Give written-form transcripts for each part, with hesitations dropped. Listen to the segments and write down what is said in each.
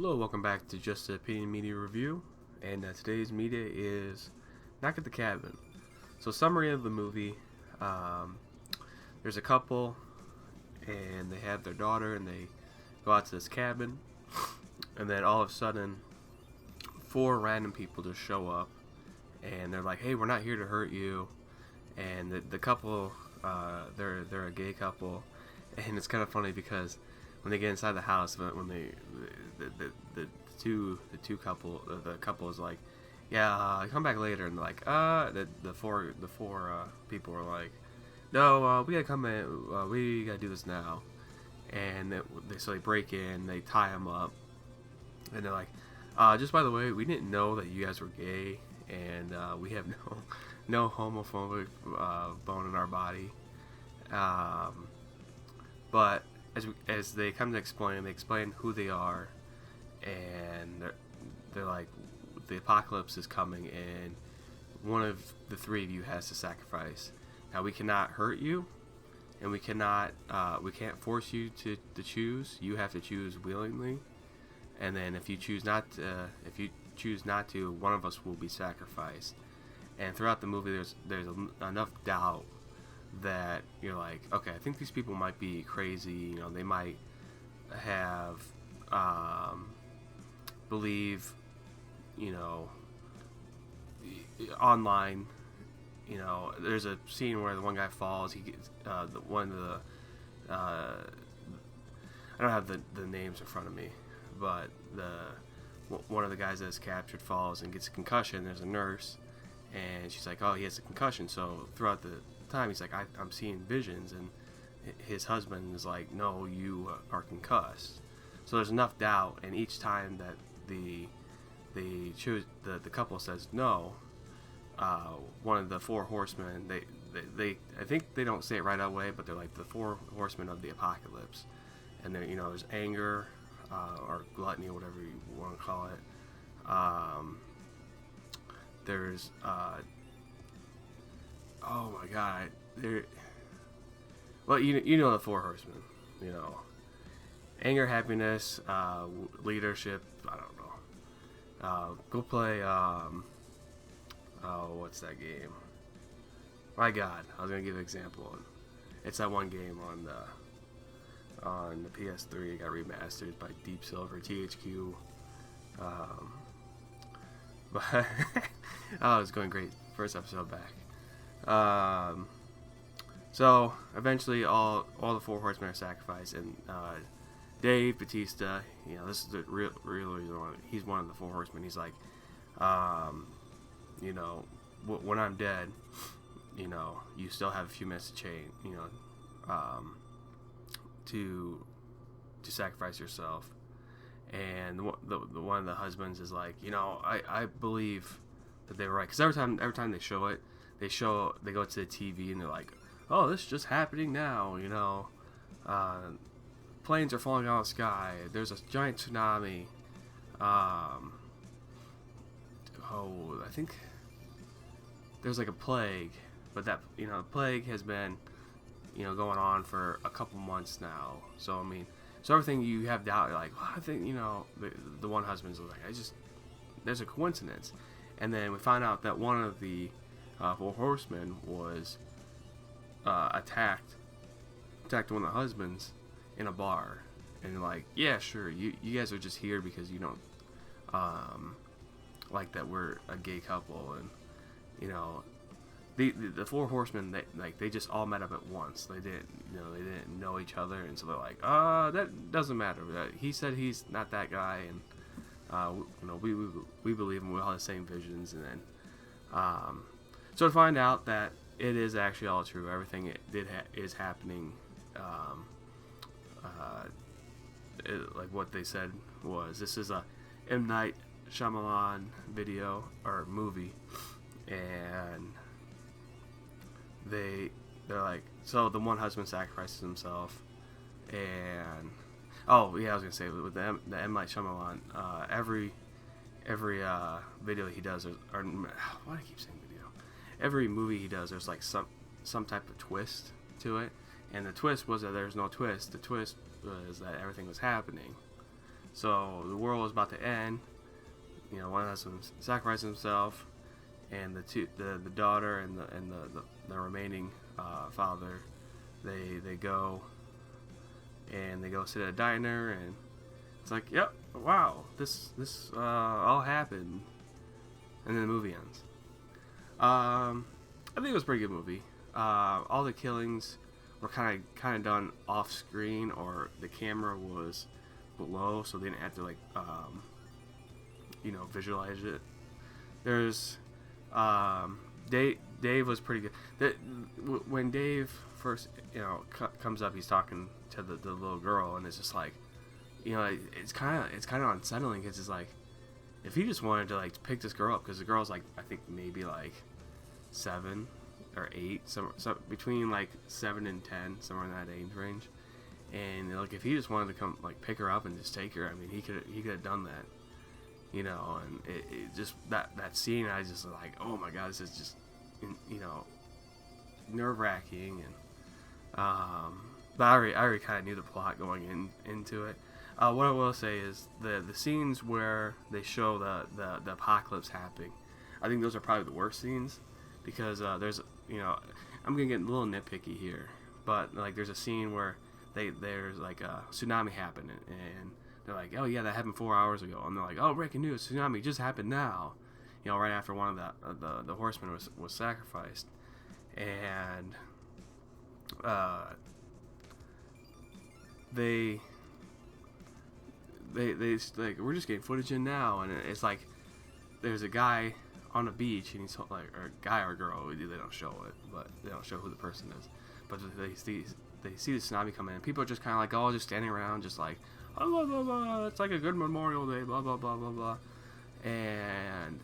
Hello, welcome back to Just a Opinion Media Review, and today's media is Knock at the Cabin. So, summary of the movie: there's a couple, and they have their daughter, and they go out to this cabin, and then all of a sudden, four random people just show up, and they're like, "Hey, we're not here to hurt you," and the couple, they're a gay couple, and it's kind of funny because when they get inside the house, when the couple is like, yeah, come back later, and they're like, the four people are like, no, we gotta come in, we gotta do this now, and they break in, they tie him up, and they're like, just by the way, we didn't know that you guys were gay, and we have no homophobic bone in our body, but as they come to explain, they explain who they are, and they're like, the apocalypse is coming, and one of the three of you has to sacrifice. Now, we cannot hurt you, and we can't force you to choose. You have to choose willingly, and then if you choose not to, one of us will be sacrificed. And throughout the movie, there's enough doubt that you're like, okay, I think these people might be crazy. You know, they might have believe, you know, online. You know, there's a scene where the one guy falls. He gets I don't have the names in front of me, but one of the guys that's captured falls and gets a concussion. There's a nurse, and she's like, oh, he has a concussion. So throughout the time, he's like, I'm seeing visions, and his husband is like, no, you are concussed. So there's enough doubt, and each time that the couple says no, one of the four horsemen, they I think they don't say it right away, but they're like the four horsemen of the apocalypse, and then, you know, there's anger, or gluttony, whatever you want to call it. There's oh my god, well, you know the four horsemen, you know, anger, happiness, leadership. I don't know. Go play. What's that game? My God, I was gonna give an example. It's that one game on the PS3. It got remastered by Deep Silver THQ. But oh, it's going great. First episode back. So eventually, all the four horsemen are sacrificed, and Dave Bautista, you know, this is the real reason why he's one of the four horsemen. He's like, you know, when I'm dead, you know, you still have a few minutes to change, you know, to sacrifice yourself. And the one of the husbands is like, you know, I believe that they were right, because every time they show it, they go to the TV and they're like, oh, this is just happening now, you know, planes are falling out of the sky, there's a giant tsunami, I think there's like a plague, but that, you know, the plague has been, you know, going on for a couple months now. So I mean, so everything you have doubt, you're like, well, I think, you know, the one husband's like, there's a coincidence. And then we find out that one of the four horsemen was attacked one of the husbands in a bar, and you're like, yeah, sure, you guys are just here because you don't like that we're a gay couple. And, you know, the four horsemen, they just all met up at once. They didn't know each other, and so they're like, that doesn't matter. He said he's not that guy, and you know, we believe him. We all have the same visions. And then so to find out that it is actually all true, everything is happening, like what they said was, this is a M. Night Shyamalan video or movie, and they're like, so the one husband sacrifices himself, and oh yeah, I was gonna say, with the M. Night Shyamalan, every video he does, or why do I keep saying video? Every movie he does, there's like some type of twist to it, and the twist was that there's no twist. The twist was that everything was happening. So the world was about to end. You know, one has to sacrifice himself, and the daughter and the remaining father, they go and they go sit at a diner, and it's like, yep, wow, this all happened, and then the movie ends. I think it was a pretty good movie. All the killings were kind of done off screen, or the camera was below, so they didn't have to like visualize it. There's Dave was pretty good. When Dave first comes up, he's talking to the little girl, and it's just like, it's kind of unsettling, because it's like, if he just wanted to like pick this girl up, because the girl's like, I think maybe like 7 or 8, so between like 7 and 10, somewhere in that age range. And like, if he just wanted to come like pick her up and just take her, I mean, he could have done that, And it just that scene, I just like, oh my god, this is just nerve wracking, and but I already kind of knew the plot going into it. What I will say is the scenes where they show the apocalypse happening, I think those are probably the worst scenes, because there's I'm gonna get a little nitpicky here, but like there's a scene where there's like a tsunami happening, and they're like, oh yeah, that happened 4 hours ago, and they're like, oh, breaking news, tsunami just happened now, right after one of the horsemen was sacrificed, and they like, we're just getting footage in now, and it's like there's a guy on a beach, and he's like, or a guy or a girl, they don't show it, but they don't show who the person is, but they see the tsunami come in, and people are just kind of like, oh, just standing around, just like, oh, blah, blah, blah, it's like a good Memorial Day, blah blah blah blah blah, and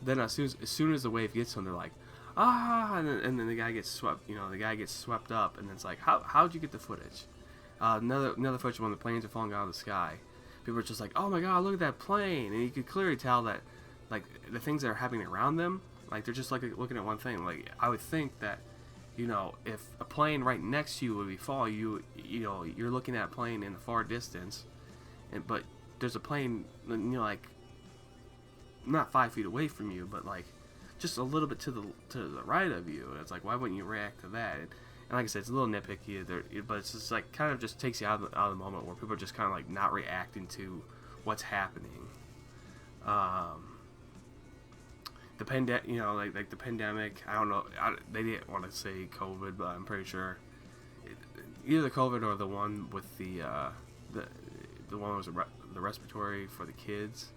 then as soon as the wave gets them, they're like, ah, and then the guy gets swept, the guy gets swept up, and it's like, how'd you get the footage? Another footage when the planes are falling out of the sky. People are just like, oh my god, look at that plane, and you could clearly tell that, like, the things that are happening around them, like, they're just like looking at one thing. Like, I would think that, if a plane right next to you would be falling, you're looking at a plane in the far distance, but there's a plane, like, not 5 feet away from you, but like just a little bit to the right of you, and it's like, why wouldn't you react to that? And like I said, it's a little nitpicky there, but it's just like, kind of just takes you out of the moment, where people are just kind of like not reacting to what's happening. The like the pandemic, I don't know, they didn't want to say COVID, but I'm pretty sure either the COVID or the one with the one was the respiratory for the kids.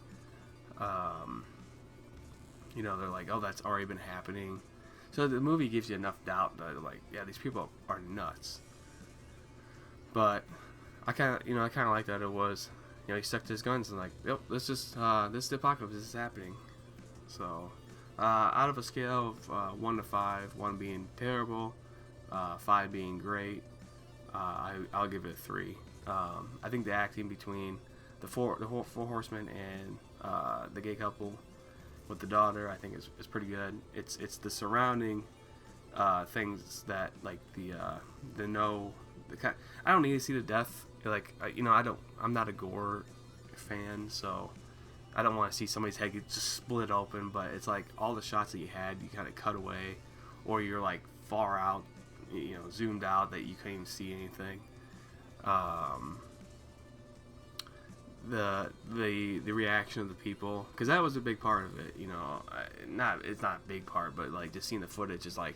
They're like, oh, that's already been happening. So the movie gives you enough doubt that, like, yeah, these people are nuts. But I kind of like that it was, he stuck to his guns and like, yep, this is the apocalypse, this is happening. So, out of a scale of 1 to 5, 1 being terrible, 5 being great, I'll give it a 3. I think the acting between the four horsemen and the gay couple with the daughter, I think is pretty good. It's the surrounding things that, like, I don't need to see the death. Like, I'm not a gore fan, so I don't want to see somebody's head get just split open. But it's like all the shots that you had, you kind of cut away, or you're like far out, zoomed out that you couldn't even see anything. The reaction of the people, because that was a big part of it. It's not a big part, but like just seeing the footage is like,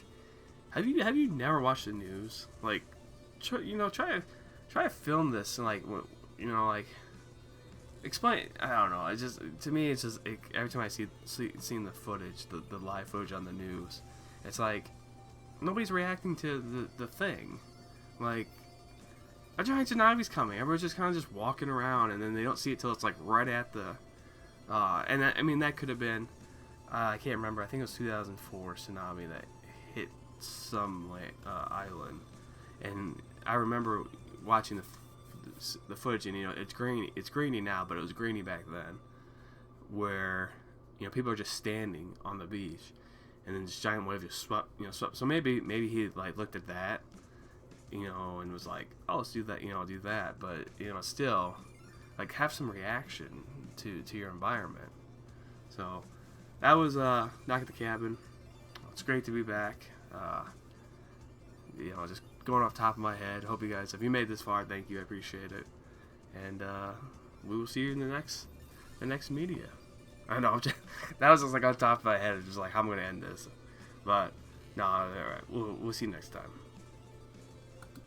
have you never watched the news? Like, try to film this and like, like, explain. I don't know. It's just, to me, it's just every time I seeing the footage, the live footage on the news, it's like nobody's reacting to the thing. Like, a giant tsunami's coming. Everyone's just kind of just walking around, and then they don't see it till it's like right at the. And that could have been, I can't remember. I think it was 2004 tsunami that hit some island, and I remember watching the footage, and it's grainy. It's grainy now, but it was grainy back then, where people are just standing on the beach, and then this giant wave just swept. So maybe he like looked at that, and was like, oh, let's do that, do that. But still, like have some reaction to your environment. So that was Knock at the Cabin. It's great to be back. You know, just going off the top of my head. Hope you guys, if you made this far, thank you. I appreciate it. And we will see you in the next media. I know, that was just like on top of my head, just like how I'm gonna end this. But no, all right, we'll see you next time.